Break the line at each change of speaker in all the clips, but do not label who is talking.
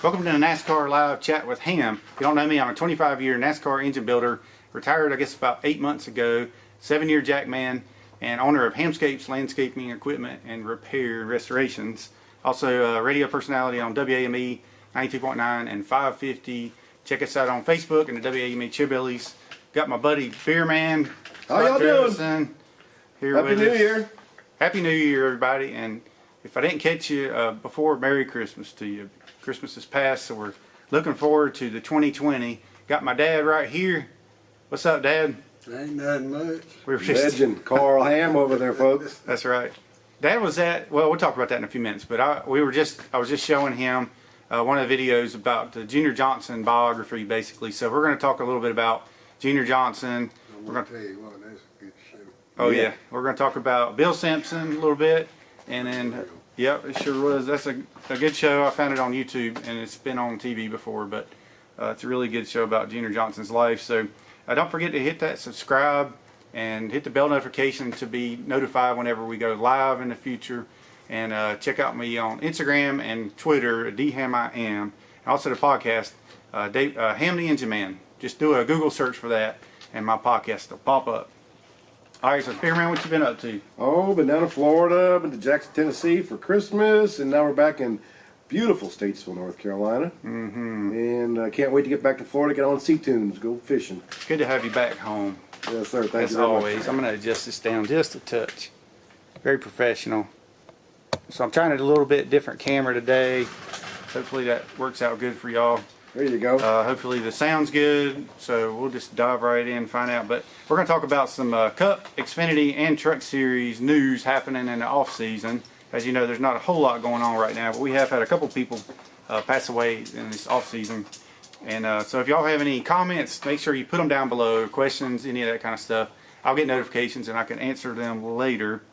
Welcome to the NASCAR Live Chat with Hamm. If you don't know me, I'm a 25-year NASCAR engine builder, retired I guess about 8 months ago, 7-year jackman, and owner of Hammscapes Landscaping Equipment and Repair and Restorations. Also a radio personality on WAME 92.9 and 550. Check us out on Facebook and the WAME Chillbillies. Got my buddy Beer Man.
How y'all doing?
Here
Happy New Year.
Happy New Year, everybody. And if I didn't catch you before, Merry Christmas to you. Christmas is past, so we're looking forward to the 2020. Got my dad right here. What's up, Dad?
Ain't nothing much.
We were Legend Carl Hamm over there, folks.
That's right. Dad was at, well, we'll talk about that in a few minutes, but I was just showing him one of the videos about the Junior Johnson biography, basically. So we're going to talk a little bit about Junior Johnson.
I'm going to tell you what, that's a good show.
Oh, yeah. We're going to talk about Bill Simpson a little bit, and then, yep, it sure was. That's a good show. I found it on YouTube, and it's been on TV before, but it's a really good show about Junior Johnson's life. So don't forget to hit that subscribe and hit the bell notification to be notified whenever we go live in the future. And check out me on Instagram and Twitter, DHammiam, and also the podcast, Hamm the Engine Man. Just do a Google search for that, and my podcast will pop up. All right, so Spearman, what you been up to?
Oh, been down to Florida, been to Jackson, Tennessee for Christmas, and now we're back in beautiful Statesville, North Carolina. And can't wait to get back to Florida, get on C-Tunes, go fishing.
It's good to have you back home.
Yes, sir. Thank
As
you very
always.
much.
I'm going to adjust this down just a touch. Very professional. So I'm trying a little bit different camera today. Hopefully that works out good for y'all.
There you go.
Hopefully the sound's good, so we'll just dive right in and find out. But we're going to talk about some Cup, Xfinity, and Truck Series news happening in the off-season. As you know, there's not a whole lot going on right now, but we have had a couple people pass away in this off-season. And so if y'all have any comments, make sure you put them down below, questions, any of that kind of stuff. I'll get notifications and I can answer them later.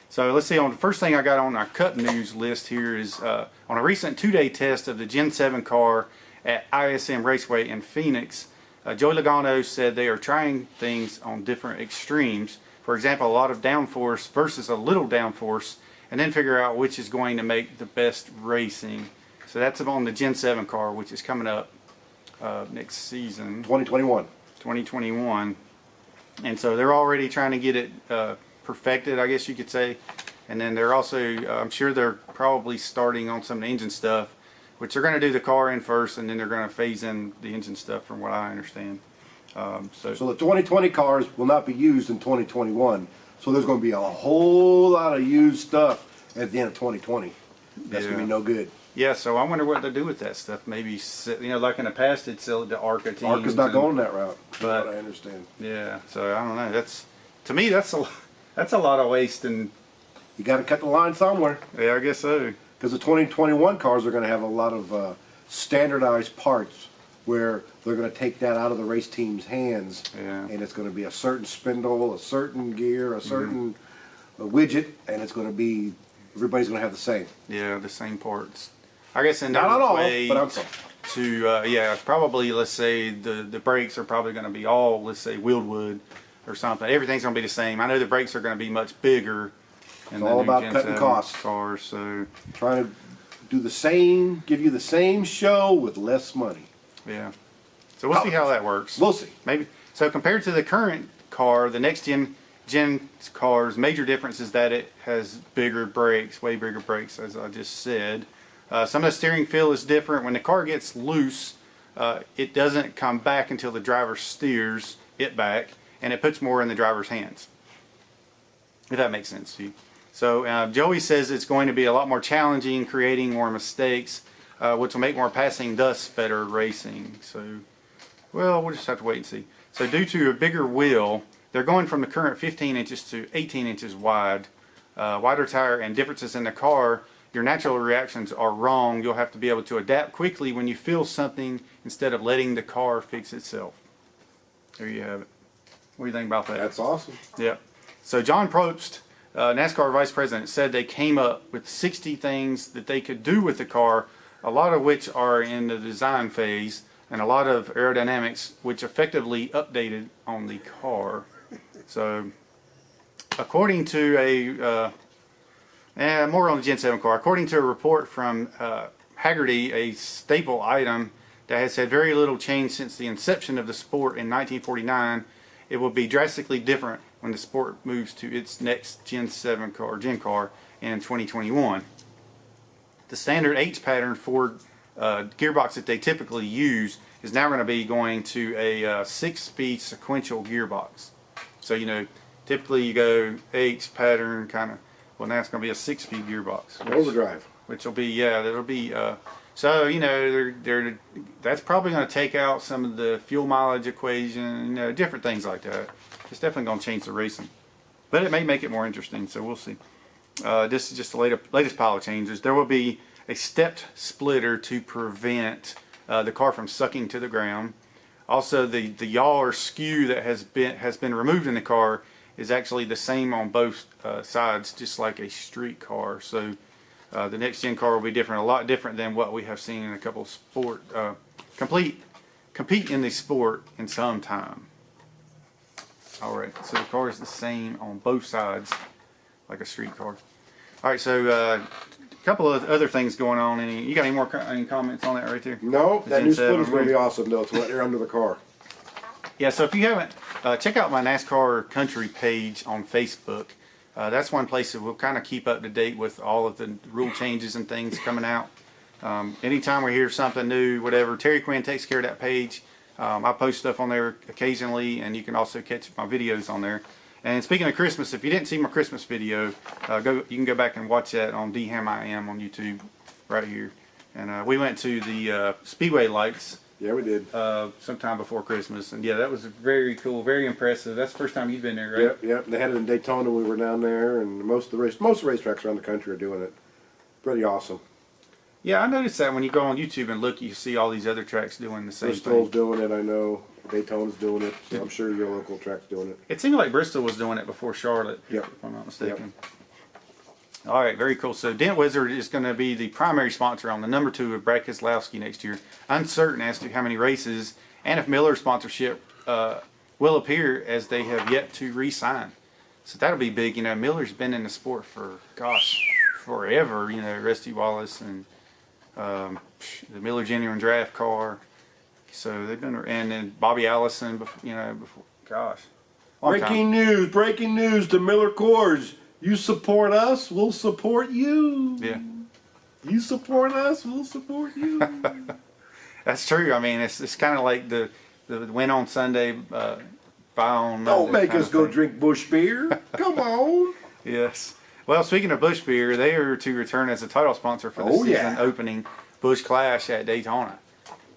So let's see, on the first thing I got on our Cup news list here is on a recent 2-day test of the Gen 7 car at ISM Raceway in Phoenix, Joey Logano said they are trying things on different extremes. For example, a lot of downforce versus a little downforce, and then figure out which is going to make the best racing. So that's on the Gen 7 car, which is coming up next season.
2021.
2021. And so they're already trying to get it perfected, I guess you could say. And then they're also, I'm sure they're probably starting on some of the engine stuff, which they're going to do the car in first, and then they're going to phase in the engine stuff from what I understand. So
the 2020 cars will not be used in 2021. So there's going to be a whole lot of used stuff at the end of 2020. That's going to be no good.
Yeah, so I wonder what they do with that stuff. Maybe, you know, like in the past, they'd sell it to ARCA teams.
ARCA's not going that route,
but
what I understand.
Yeah, so I don't know. That's, to me, that's a lot of waste. And
you got to cut the line somewhere.
Yeah, I guess so.
Because the 2021 cars are going to have a lot of standardized parts where they're going to take that out of the race team's hands.
Yeah.
And it's going to be a certain spindle, a certain gear, a certain widget, and it's going to be, everybody's going to have the same.
Yeah, the same parts. I guess in
not all,
way
but I'm sorry.
To, yeah, probably, let's say, the brakes are probably going to be all, let's say, wheeled wood or something. Everything's going to be the same. I know the brakes are going to be much bigger.
It's all about cutting costs.
Cars, so
trying to do the same, give you the same show with less money.
Yeah. So we'll see how that works.
We'll see.
Maybe. So compared to the current car, the next gen car's major difference is that it has bigger brakes, way bigger brakes, as I just said. Some of the steering feel is different. When the car gets loose, it doesn't come back until the driver steers it back, and it puts more in the driver's hands. If that makes sense to you. So Joey says it's going to be a lot more challenging, creating more mistakes, which will make more passing, thus better racing. So, well, we'll just have to wait and see. So due to a bigger wheel, they're going from the current 15 inches to 18 inches wide. Wider tire and differences in the car, your natural reactions are wrong. You'll have to be able to adapt quickly when you feel something instead of letting the car fix itself. There you have it. What do you think about that?
That's awesome.
Yeah. So John Probst, NASCAR Vice President, said they came up with 60 things that they could do with the car, a lot of which are in the design phase, and a lot of aerodynamics, which effectively updated on the car. So, according to a, more on the Gen 7 car, according to a report from Haggerty, a staple item that has had very little change since the inception of the sport in 1949. It will be drastically different when the sport moves to its next Gen car in 2021. The standard H pattern Ford gearbox that they typically use is now going to be going to a 6-speed sequential gearbox. So, you know, typically you go H pattern kind of, well, now it's going to be a 6-speed gearbox.
Overdrive.
Which will be, yeah, that'll be, so, you know, that's probably going to take out some of the fuel mileage equation, you know, different things like that. It's definitely going to change the racing. But it may make it more interesting, so we'll see. This is just the latest pile of changes. There will be a stepped splitter to prevent the car from sucking to the ground. Also, the yaw or skew that has been removed in the car is actually the same on both sides, just like a street car. So the next gen car will be different, a lot different than what we have seen in a couple of sport compete in the sport in some time. All right, so the car is the same on both sides, like a street car. All right, so a couple of other things going on. You got any comments on that right there?
No, that new splitter's going to be
right?
awesome, though. It's right there under the car.
Yeah, so if you haven't, check out my NASCAR Country page on Facebook. That's one place that we'll kind of keep up to date with all of the rule changes and things coming out. Anytime we hear something new, whatever, Terry Quinn takes care of that page. I post stuff on there occasionally, and you can also catch my videos on there. And speaking of Christmas, if you didn't see my Christmas video, you can go back and watch that on DHammiam on YouTube, right here. And we went to the Speedway lights.
Yeah, we did.
Sometime before Christmas, and yeah, that was very cool, very impressive. That's the first time you've been there, right?
Yep, yep. They had it in Daytona when we were down there, and most of the racetracks around the country are doing it. Pretty awesome.
Yeah, I noticed that when you go on YouTube and look, you see all these other tracks doing the same
Bristol's
thing.
doing it, I know. Daytona's doing it. So I'm sure your local track's doing it.
It seemed like Bristol was doing it before Charlotte,
Yep.
if I'm not mistaken. Yep. All right, very cool. So Dent Wizard is going to be the primary sponsor on the number 2 of Brad Keselowski next year. Uncertain as to how many races and if Miller's sponsorship will appear, as they have yet to re-sign. So that'll be big. You know, Miller's been in the sport for, gosh, forever. You know, Rusty Wallace and the Miller Genuine Draft car. So they've been, and then Bobby Allison, you know, before, gosh.
Breaking news to Miller Coors. You support us, we'll support you.
Yeah.
You support us, we'll support you.
That's true. I mean, it's kind of like the win on Sunday, buy on Monday.
Don't make
kind
us
of
go
thing.
drink Busch beer. Come on.
Yes. Well, speaking of Busch Beer, they are to return as a title sponsor for the season opening Busch Clash at Daytona.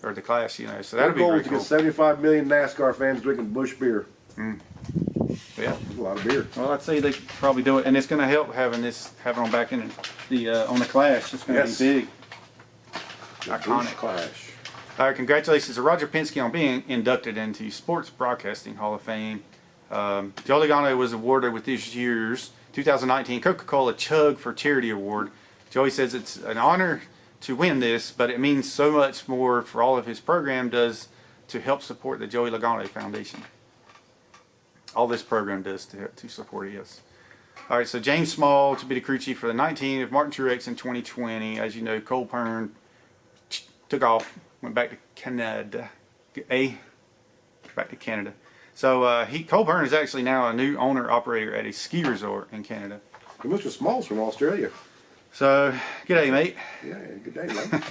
Or the Clash, you know. So that'll be
goal
very
is to
cool.
get 75 million NASCAR fans drinking Busch beer.
Yeah.
That's a lot of beer.
Well, I'd say they could probably do it, and it's going to help having on back in the on the Clash. It's going to be big. Iconic.
Busch Clash.
All right, congratulations to Roger Penske on being inducted into Sports Broadcasting Hall of Fame. Joe Logano was awarded with this year's 2019 Coca-Cola Chug for Charity Award. Joey says it's an honor to win this, but it means so much more for all of his program does to help support the Joey Logano Foundation. All this program does to support us. All right, so James Small to be the crew chief for the 19 of Martin Truex in 2020. As you know, Cole Pern took off, went back to Canada. Back to Canada. So Cole Pern is actually now a new owner-operator at a ski resort in Canada.
And Mr. Small's from Australia.
So, g'day, mate.
Yeah, good day, man.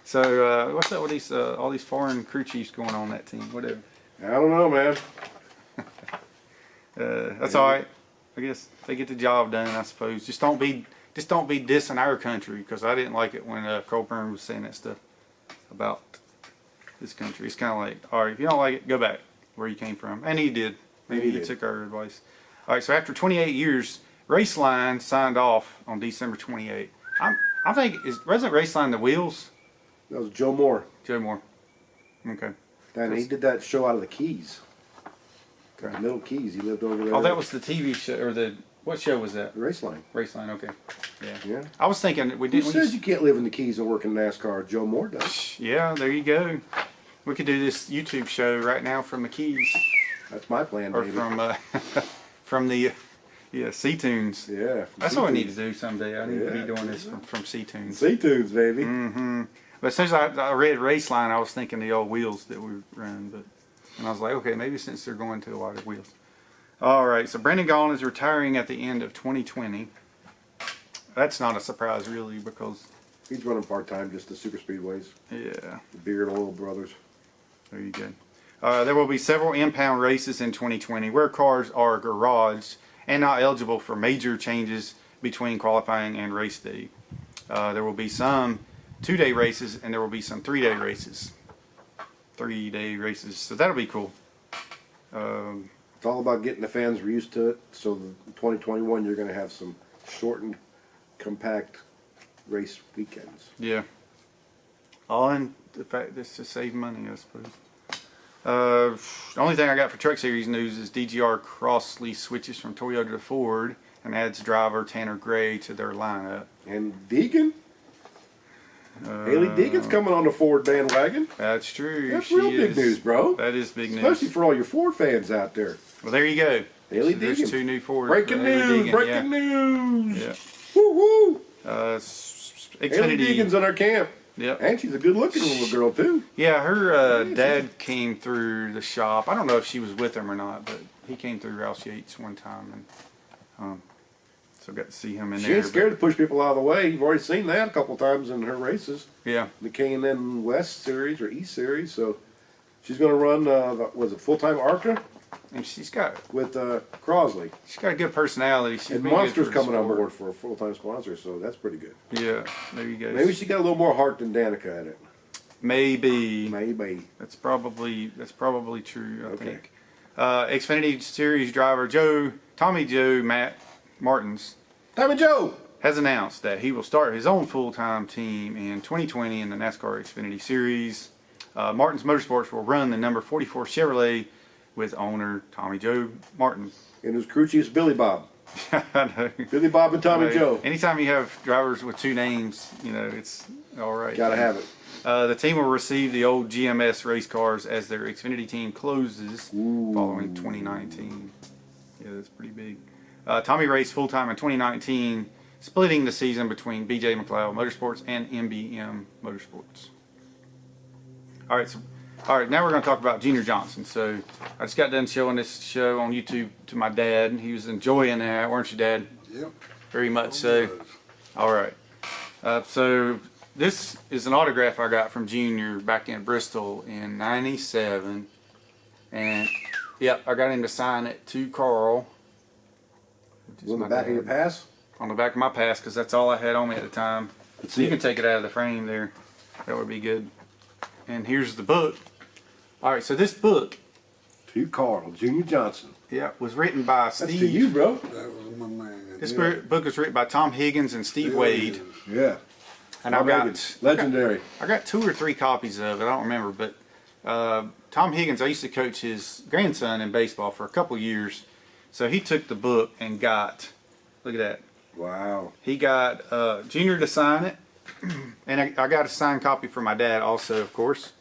So, what's up with these all these foreign crew chiefs going on that team? Whatever.
I don't know, man.
That's all right. I guess they get the job done. I suppose. Just don't be dissing our country, because I didn't like it when Cole Pern was saying that stuff about this country. It's kind of like, all right, if you don't like it, go back where you came from, and he did. Maybe he took our advice. All right. So after 28 years, Raceline signed off on December 28th. I think wasn't Raceline the Wheels?
That was Joe Moore.
Joe Moore. Okay.
And he did that show out of the Keys.
Okay.
The Middle Keys. He lived over there.
Oh, that was the TV show, or what show was that?
the Raceline.
Raceline. Okay. Yeah.
Yeah.
I was thinking we
Who
didn't.
says you can't live in the Keys and work in NASCAR? Joe Moore does.
Yeah, there you go. We could do this YouTube show right now from the Keys,
That's my plan,
or
baby.
from the Yeah, C-Tunes.
Yeah.
That's what I need to do someday. I need to be
Yeah.
doing this from C-Tunes.
C-Tunes, baby.
Mm-hmm. But as soon as I read Race Line, I was thinking the old wheels that we run. And I was like, okay, maybe since they're going to a lot of wheels. All right, so Brandon Gaughan is retiring at the end of 2020. That's not a surprise, really, because...
He's running part-time, just the super speedways.
Yeah.
The Beard Oil Brothers.
There you go. There will be several impound races in 2020 where cars are garaged and not eligible for major changes between qualifying and race day. There will be some 2-day races and there will be some 3-day races. 3-day races, so that'll be cool.
It's all about getting the fans used to it. So in 2021, you're going to have some shortened, compact race weekends.
Yeah. All in the fact that's to save money, I suppose. The only thing I got for Truck Series news is DGR Crossley switches from Toyota to Ford and adds driver Tanner Gray to their lineup.
And Deegan? Haley Deegan's coming on the Ford bandwagon.
That's true.
That's
She
real big
is.
news, bro.
That is big news.
Especially for all your Ford fans out there.
Well, there you go.
Haley
So there's
Deegan.
2 new Ford.
Breaking
Haley
news!
Deegan,
Breaking news!
Yeah.
Woo woo!
Haley
Haley Deegan's in our camp.
Yep.
And she's a good-looking little girl too.
Yeah, her dad came through the shop. I don't know if she was with him or not, but he came through Roush Yates one time, and so got to see him in
She
there.
ain't scared to push people out of the way. You've already seen that a couple times in her races.
Yeah.
The K&N West Series or East Series. So she's going to run, was it full-time ARCA
And she's got
with Crosley.
a good personality. She's
And
been good
Monster's
for the
coming on
sport.
board for a full-time sponsor, so that's pretty good.
Yeah, there you go.
Maybe she got a little more heart than Danica at it.
Maybe.
Maybe.
That's probably true. I
Okay.
think. Xfinity Series driver Tommy Joe Matt Martins
Tommy Joe!
has announced that he will start his own full-time team in 2020 in the NASCAR Xfinity Series. Martins Motorsports will run the number 44 Chevrolet with owner Tommy Joe Martin.
And his crew chief's Billy Bob.
I know.
Billy Bob and Tommy
Right.
Joe.
Anytime you have drivers with 2 names, it's all right.
Gotta have it.
The team will receive the old GMS race cars as their Xfinity team closes following 2019. Yeah, that's pretty big. Tommy raced full-time in 2019, splitting the season between BJ McLeod Motorsports and MBM Motorsports. All right, now we're going to talk about Junior Johnson. So I just got done showing this show on YouTube to my dad. He was enjoying that, weren't you, Dad?
Yep.
Very much so. All right. So this is an autograph I got from Junior back in Bristol in '97, and yep, I got him to sign it to Carl. which is
On the
my
back of
dad.
your pass?
On the back of my pass, because that's all I had on me at the time.
Let's
So
see
you can
it.
take it out of the frame there. That would be good. And here's the book. All right, so this book,
To Carl, Junior Johnson.
yeah, was written by
That's
Steve.
to you, bro.
That was my man.
This book was written by Tom Higgins and Steve Wade.
Yeah.
And I've got
Legendary.
I got 2 or 3 copies of it. I don't remember, but Tom Higgins, I used to coach his grandson in baseball for a couple years. So he took the book and got, look at that.
Wow.
He got Junior to sign it, and I got a signed copy for my dad also, of course.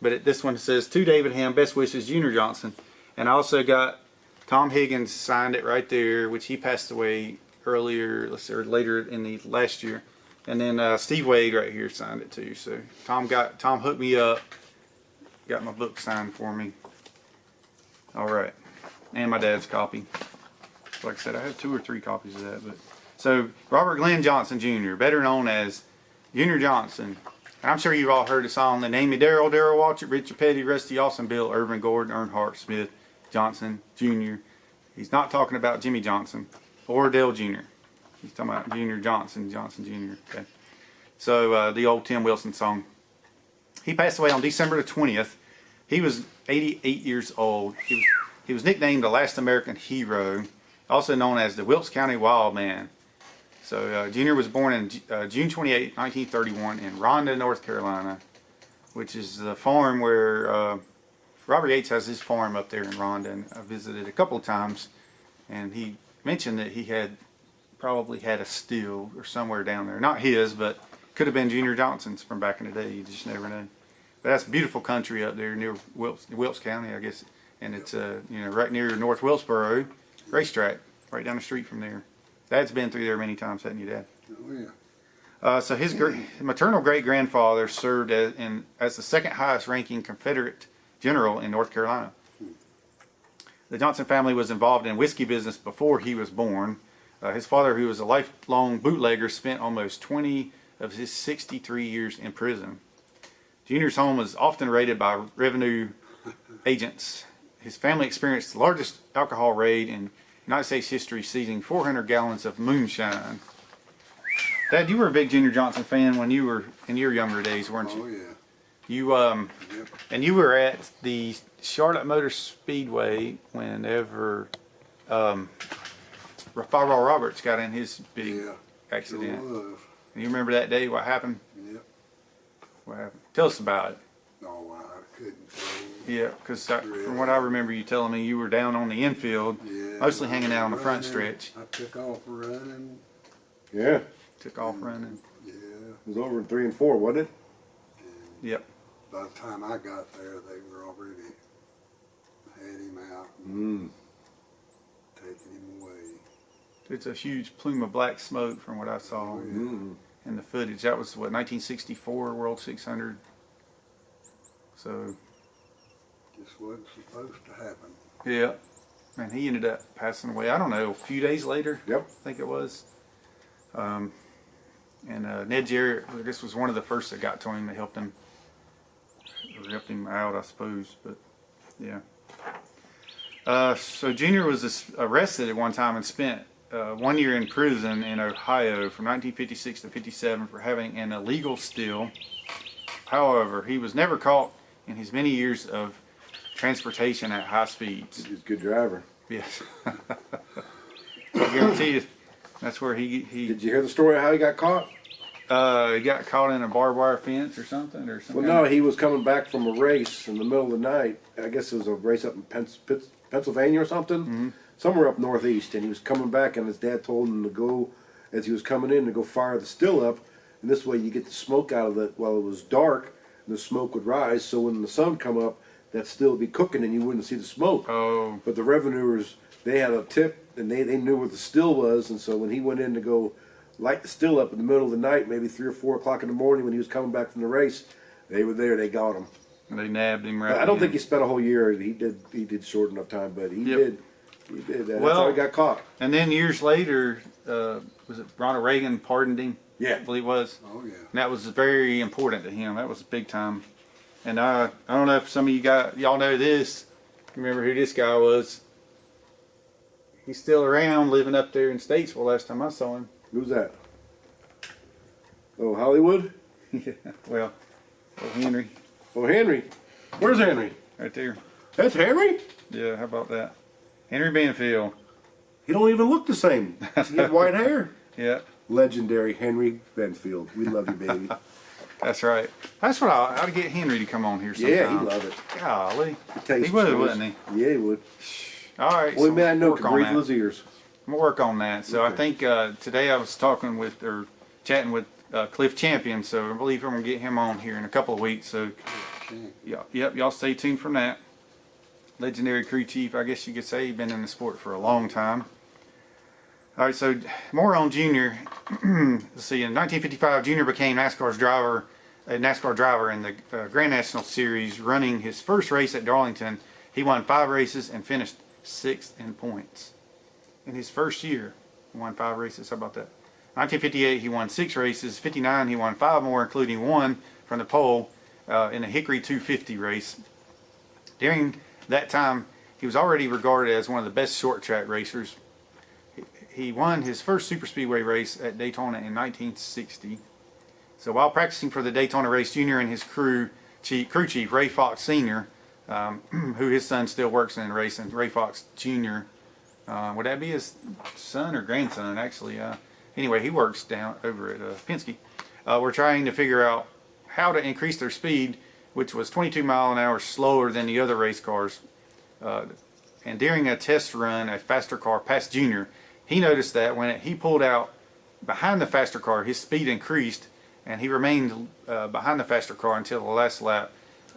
But this one says, "To David Hamm, best wishes, Junior Johnson." And I also got Tom Higgins signed it right there, which he passed away earlier, or later in the last year. And then Steve Wade right here signed it too. So Tom hooked me up, got my book signed for me. All right, and my dad's copy. Like I said, I have 2 or 3 copies of that. But so Robert Glenn Johnson Jr., better known as Junior Johnson. And I'm sure you've all heard the song, "They Name Me Darryl, Darryl Watcher, Richard Petty, Rusty Austin, Bill, Irvin Gordon, Earnhardt, Smith, Johnson Jr." He's not talking about Jimmy Johnson or Dale Jr. He's talking about Junior Johnson, Johnson Jr. Okay. So the old Tim Wilson song. He passed away on December the 20th. He was 88 years old. He was nicknamed the Last American Hero, also known as the Wilkes County Wild Man. So Junior was born in June 28, 1931 in Ronda, North Carolina, which is the farm where Robert Yates has his farm up there in Ronda, and I visited a couple of times, and he mentioned that he had probably had a still or somewhere down there. Not his, but could have been Junior Johnson's from back in the day. You just never know. But that's beautiful country up there near Wilkes County, I guess, and it's right near North Wilkesboro racetrack. right down the street from there. Dad's been through there many times, hasn't you, Dad?
Oh, yeah.
So his maternal great-grandfather served as the second highest ranking Confederate general in North Carolina. The Johnson family was involved in whiskey business before he was born. His father, who was a lifelong bootlegger, spent almost 20 of his 63 years in prison. Junior's home was often raided by revenue agents. His family experienced the largest alcohol raid in United States history, seizing 400 gallons of moonshine. Dad, you were a big Junior Johnson fan when you were in your younger days, weren't you?
Oh, yeah.
You
Yep.
and you were at the Charlotte Motor Speedway whenever Fireball Roberts got in his big
Yeah.
accident.
Sure was.
You remember that day? What happened?
Yep.
What happened? Tell us about it.
No, I couldn't tell.
Yeah, because from what I remember you telling me, you were down on the infield,
Yeah.
mostly hanging out on the front
Running.
stretch.
I took off running.
Yeah.
Took off running.
Yeah.
It was over in 3 and 4, wasn't it?
Yep.
By the time I got there, they were already had him out
Mm.
taking him away.
It's a huge plume of black smoke from what I saw
Mm.
in the footage. That was what, 1964 World 600. So
Just wasn't supposed to happen.
yeah, and he ended up passing away. I don't know, a few days later.
Yep.
I think it was. And Ned Jarrett, I guess, was one of the first that got to him. They helped him out, I suppose. But yeah. So Junior was arrested at one time and spent 1 year in prison in Ohio from 1956 to 57 for having an illegal still. However, he was never caught in his many years of transportation at high speeds.
He's a good driver.
Yes. I guarantee you, that's where he
Did you hear the story of how he got caught?
he got caught in a barbed wire fence or something
Well, no, he was coming back from a race in the middle of the night. I guess it was a race up in Pennsylvania or something, somewhere up northeast. And he was coming back, and his dad told him to go, as he was coming in, to go fire the still up. And this way you get the smoke out of it while it was dark, and the smoke would rise. So when the sun come up, that still would be cooking, and you wouldn't see the smoke.
Oh,
But the revenuers, they had a tip, and they knew where the still was. And so when he went in to go light the still up in the middle of the night, maybe 3 or 4 o'clock in the morning when he was coming back from the race, they were there. They got him.
they nabbed him right.
I don't think
then.
he spent a whole year. He did short enough time, but he
Yep.
did. He did. That's
Well-
how he got caught.
And then years later, was it Ronald Reagan pardoned him?
Yeah.
I believe it was.
Oh, yeah.
And that was very important to him. That was big time. And I don't know if some of y'all know this. Remember who this guy was? He's still around, living up there in Statesville. Last time I saw him.
Who's that? Oh, Hollywood?
Yeah. Well, Henry,
Oh, Henry. Where's Henry?
right there.
That's Henry?
Yeah. How about that? Henry Banfield.
He don't even look the same. He had white hair.
Yeah.
Legendary Henry Benfield. We love you, baby.
That's right. That's what I ought to get Henry to come on here sometime.
Yeah, he loved it.
Golly.
He'd tell you
He
some
would,
stories.
wouldn't he?
Yeah, he would.
All right.
Only
so
man I know
work
could
on
breathe
that.
with his ears.
I'm gonna work on that. So I
Okay.
think today I was talking with or chatting with Cliff Champion. So I believe I'm gonna get him on here in a couple of weeks. So yep, y'all stay tuned from that. Legendary crew chief, I guess you could say. He's been in the sport for a long time. All right, so more on Junior. Let's see. In 1955, Junior became a NASCAR driver in the Grand National Series, running his first race at Darlington. He won 5 races and finished 6th in points. In his first year, he won 5 races. How about that? 1958, he won 6 races. 59, he won 5 more, including 1 from the pole in a Hickory 250 race. During that time, he was already regarded as one of the best short track racers. He won his first superspeedway race at Daytona in 1960. So while practicing for the Daytona race, Junior and his crew chief Ray Fox Sr., who his son still works in racing, Ray Fox Jr., would that be his son or grandson actually? Anyway, he works down over at Penske. We're trying to figure out how to increase their speed, which was 22 mile an hour slower than the other race cars. And during a test run, a faster car passed Junior. He noticed that when he pulled out behind the faster car, his speed increased, and he remained behind the faster car until the last lap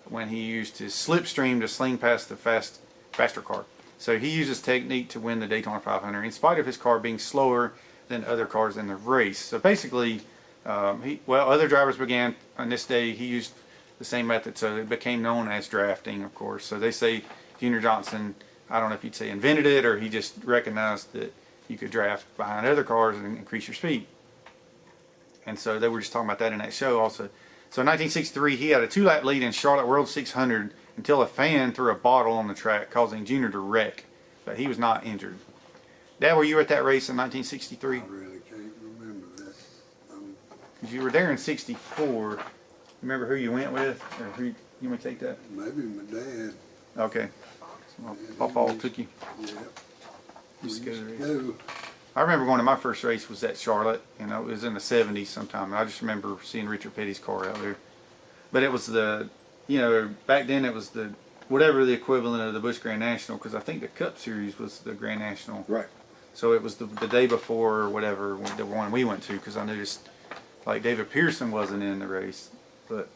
when he used his slipstream to sling past the faster car. So he used this technique to win the Daytona 500 in spite of his car being slower than other cars in the race. So basically, other drivers began on this day. He used the same method, so it became known as drafting, of course. So they say Junior Johnson, I don't know if you'd say invented it or he just recognized that you could draft behind other cars and increase your speed. And so they were just talking about that in that show also. So in 1963, he had a 2-lap lead in Charlotte World 600 until a fan threw a bottle on the track, causing Junior to wreck. But he was not injured. Dad, were you at that race in 1963?
I really can't remember this.
You were there in 64. Remember who you went with? Or who you want to take that?
Maybe my dad.
Okay. So Papa took you.
Yeah.
Used to go to the race.
Go.
I remember going to my first race was at Charlotte, and it was in the 70s sometime. And I just remember seeing Richard Petty's car out there. But it was back then it was whatever the equivalent of the Busch Grand National, because I think the Cup Series was the Grand National.
Right.
So it was the day before or whatever, the one we went to, because I noticed like David Pearson wasn't in the race. But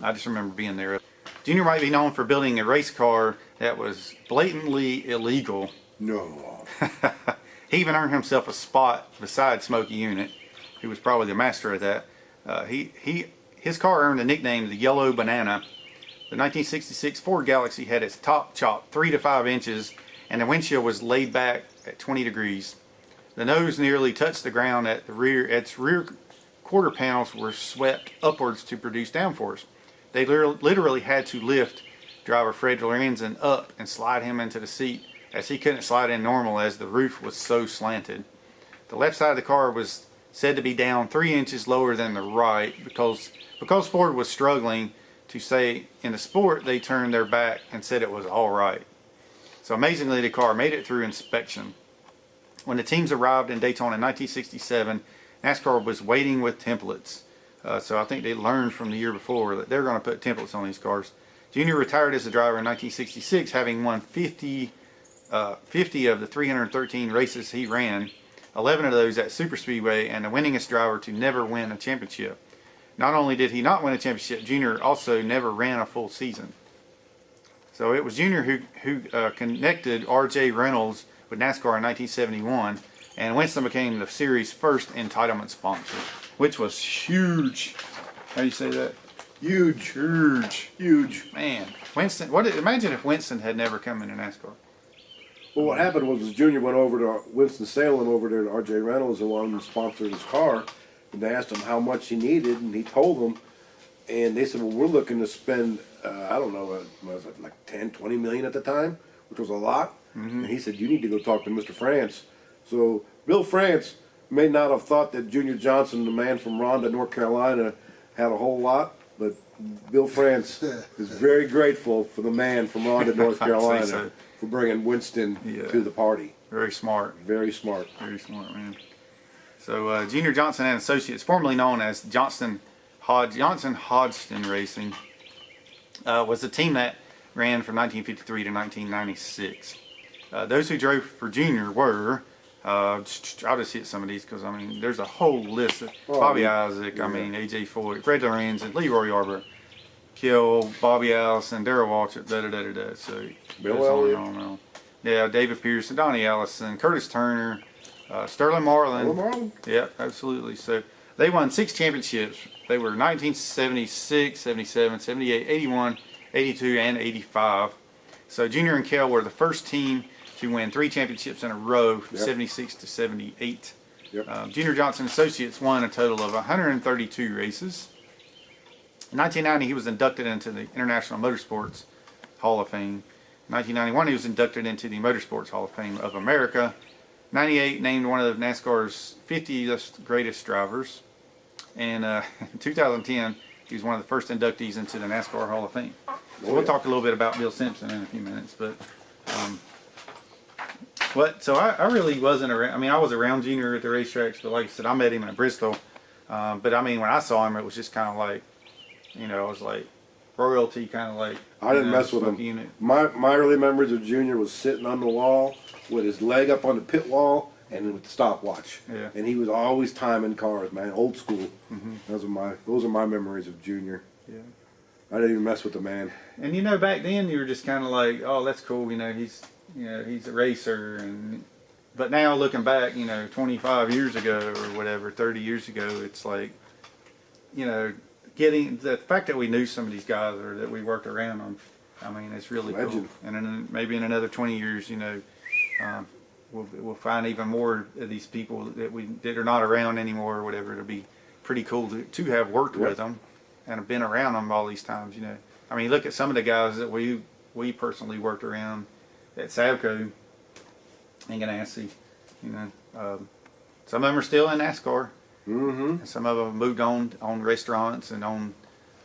I just remember being there. Junior might be known for building a race car that was blatantly illegal.
No.
He even earned himself a spot beside Smokey Unit, who was probably the master of that. His car earned the nickname the Yellow Banana. The 1966 Ford Galaxy had its top chopped 3 to 5 inches, and the windshield was laid back at 20 degrees. The nose nearly touched the ground at the rear. Its rear quarter panels were swept upwards to produce downforce. They literally had to lift driver Fred Lorenzen up and slide him into the seat, as he couldn't slide in normal as the roof was so slanted. The left side of the car was said to be down 3 inches lower than the right because Ford was struggling to say in the sport. They turned their back and said it was all right. So amazingly, the car made it through inspection. When the teams arrived in Daytona in 1967, NASCAR was waiting with templates. So I think they learned from the year before that they're going to put templates on these cars. Junior retired as a driver in 1966, having won 50 of the 313 races he ran, 11 of those at Superspeedway, and the winningest driver to never win a championship. Not only did he not win a championship, Junior also never ran a full season. So it was Junior who connected R.J. Reynolds with NASCAR in 1971, and Winston became the series' first entitlement sponsor, which was huge. How do you say that?
Huge. Huge.
Man, Winston. Imagine if Winston had never come into NASCAR.
Well, what happened was Junior went over to Winston-Salem over there to R.J. Reynolds and wanted him to sponsor his car. And they asked him how much he needed, and he told them. And they said, well, we're looking to spend, I don't know, was it like 10, 20 million at the time, which was a lot. And he said, you need to go talk to Mr. France. So Bill France may not have thought that Junior Johnson, the man from Rhonda, North Carolina, had a whole lot. But Bill France is very grateful for the man from Rhonda, North Carolina, for bringing Winston to the party.
Very smart.
Very smart.
Very smart, man. So Junior Johnson and Associates, formerly known as Johnson Hodgson Racing, was the team that ran from 1953 to 1996. Those who drove for Junior were, I'll just hit some of these because, I mean, there's a whole list of Bobby Isaac, A.J. Foyt, Fred Lorenzen, Leroy Yarborough, Kill, Bobby Allison, Darrell Waltrip, da-da-da-da-da. So
Bill Elliott.
on. Yeah, David Pearson, Donnie Allison, Curtis Turner, Sterling Marlin.
Marlin?
Yeah, absolutely. So they won 6 championships. They were 1976, 77, 78, 81, 82, and 85. So Junior and Kell were the first team to win 3 championships in a row from 76 to 78.
Yep.
Junior Johnson Associates won a total of 132 races. In 1990, he was inducted into the International Motorsports Hall of Fame. In 1991, he was inducted into the Motorsports Hall of Fame of America. 98, named one of NASCAR's 50 greatest drivers. And in 2010, he was one of the first inductees into the NASCAR Hall of Fame. So we'll talk a little bit about Bill Simpson in a few minutes. But so I really wasn't around. I mean, I was around Junior at the racetracks, but like I said, I met him at Bristol. But I mean, when I saw him, it was just kind of like, you know, it was like royalty, kind of like.
I didn't mess with him.
Unit.
My early memories of Junior was sitting on the wall with his leg up on the pit wall and with the stopwatch.
Yeah.
And he was always timing cars, man, old school. Those are my memories of Junior.
Yeah.
I didn't even mess with the man.
And you know, back then you were just kind of like, oh, that's cool. You know, he's you know, he's a racer, but now looking back, you know, 25 years ago or whatever, 30 years ago, it's like, you know, getting the fact that we knew some of these guys or that we worked around them. I mean, it's really
Legend.
cool. And then maybe in another 20 years, you know, we'll find even more of these people that are not around anymore or whatever. It'll be pretty cool to have worked with them and have been around them all these times. You know, I mean, look at some of the guys that we personally worked around at Savco and Ganassi. You know, some of them are still in NASCAR.
Mm-hmm.
And some of them moved on restaurants and on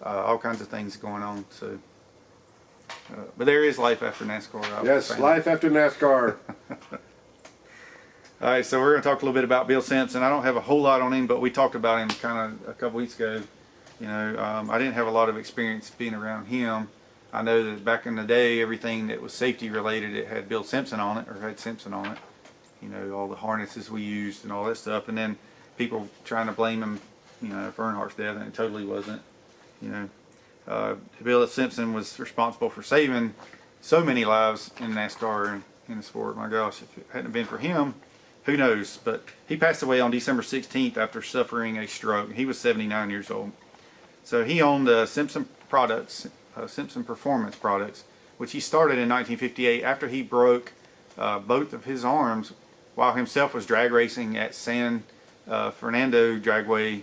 all kinds of things going on. So, but there is life after NASCAR.
Yes, life after NASCAR.
All right, so we're going to talk a little bit about Bill Simpson. I don't have a whole lot on him, but we talked about him kind of a couple weeks ago. You know, I didn't have a lot of experience being around him. I know that back in the day, everything that was safety related, it had Bill Simpson on it, or had Simpson on it. You know, all the harnesses we used and all that stuff. And then people trying to blame him, you know, for Earnhardt's death, and it totally wasn't. You know, Bill Simpson was responsible for saving so many lives in NASCAR and in the sport. My gosh, if it hadn't been for him, who knows? But he passed away on December 16th after suffering a stroke. He was 79 years old. So he owned Simpson Products, Simpson Performance Products, which he started in 1958 after he broke both of his arms while himself was drag racing at San Fernando Dragway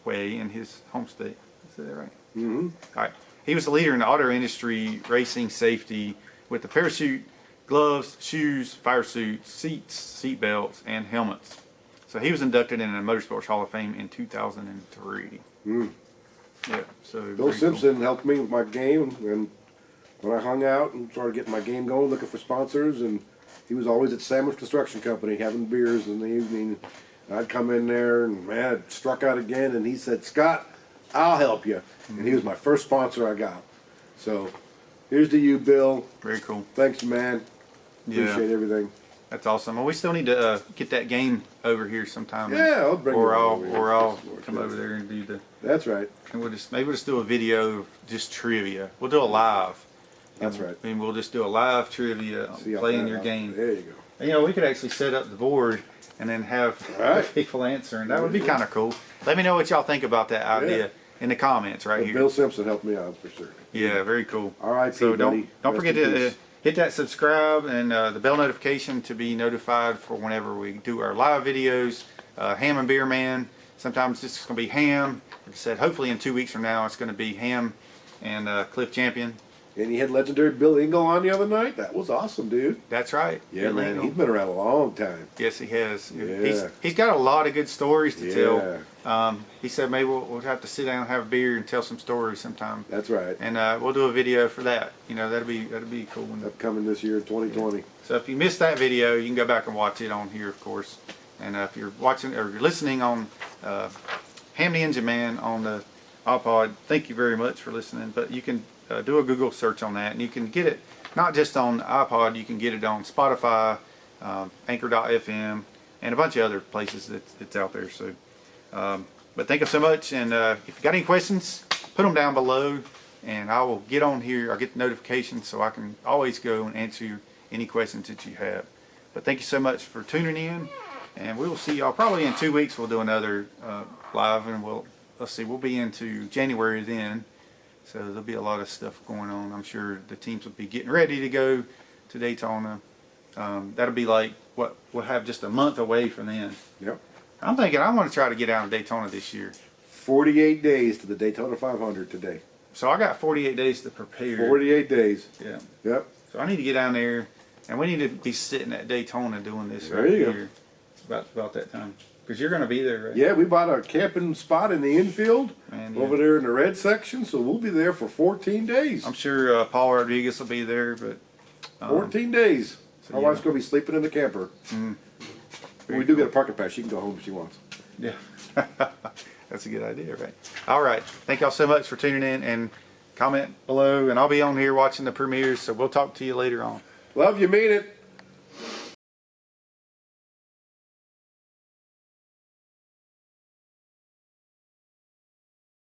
in his home state. Is that right?
Mm-hmm.
All right. He was the leader in the auto industry racing safety with the parachute, gloves, shoes, fire suits, seats, seat belts, and helmets. So he was inducted in the Motorsports Hall of Fame in 2003.
Mm.
Yeah. So
Bill Simpson helped me with my game, and when I hung out and started getting my game going, looking for sponsors, and he was always at Sandwich Construction Company having beers in the evening. And I'd come in there, and man, it struck out again, and he said, "Scott, I'll help you." Mm-hmm. And he was my first sponsor I got. So here's to you, Bill.
Very cool.
Thanks, man. Appreciate everything.
That's awesome. Well, we still need to get that game over here sometime.
Yeah, I'll bring it over here.
Or I'll come over there and do the.
That's right.
And maybe we'll just do a video of just trivia. We'll do a live.
That's right.
I mean, we'll just do a live trivia playing your game.
There you go.
And, you know, we could actually set up the board and then have people answering. That would be kind of cool. Let me know what y'all think about that idea in the comments right here.
Bill Simpson helped me out for sure.
Yeah, very cool.
All right,
so don't
Rest
forget to hit that subscribe and the bell notification to be notified for whenever we do our live videos. Hamm and Beer Man. Sometimes this is going to be Hamm. Like I said, hopefully in 2 weeks from now it's going to be Hamm and Cliff Champion.
And you had legendary Bill Engel on the other night. That was awesome, dude.
That's right.
Yeah,
Bill
man.
Engel.
He's been around a long time.
Yes, he has.
Yeah.
He's got a lot of good stories to
Yeah.
tell. He said maybe we'll have to sit down and have a beer and tell some stories sometime.
That's right.
And we'll do a video for that. You know, that'll be a cool one.
Upcoming this year, 2020.
So if you missed that video, you can go back and watch it on here, of course. And if you're watching or you're listening on Hamm the Engine Man on the iPod, thank you very much for listening. But you can do a Google search on that, and you can get it not just on iPod. You can get it on Spotify, Anchor.fm, and a bunch of other places that's out there. So, but thank you so much. And if you got any questions, put them down below, and I will get on here. I'll get the notifications so I can always go and answer any questions that you have. But thank you so much for tuning in, and we will see y'all probably in 2 weeks. We'll do another live, and let's see, we'll be into January then. So there'll be a lot of stuff going on. I'm sure the teams will be getting ready to go to Daytona. That'll be like what we'll have just a month away from then.
Yep.
I'm thinking I want to try to get out of Daytona this year.
48 days to the Daytona 500 today.
So I got 48 days to prepare.
48 days.
Yeah.
Yep.
So I need to get down there, and we need to be sitting at Daytona doing this
There
right
you go.
here. It's about that time. Because you're going to be there, right?
Yeah, we bought a camping spot in the infield
Man,
over there in the red section, so we'll be there for 14 days.
I'm sure Paul Rodriguez will be there, but
14 days.
so
My
yeah.
wife's going to be sleeping in the camper.
Very
We do
cool.
get a parking pass. She can go home if she wants.
Yeah. That's a good idea, right? All right. Thank y'all so much for tuning in, and comment below, and I'll be on here watching the premieres, so we'll talk to you later on.
Love you, mean it.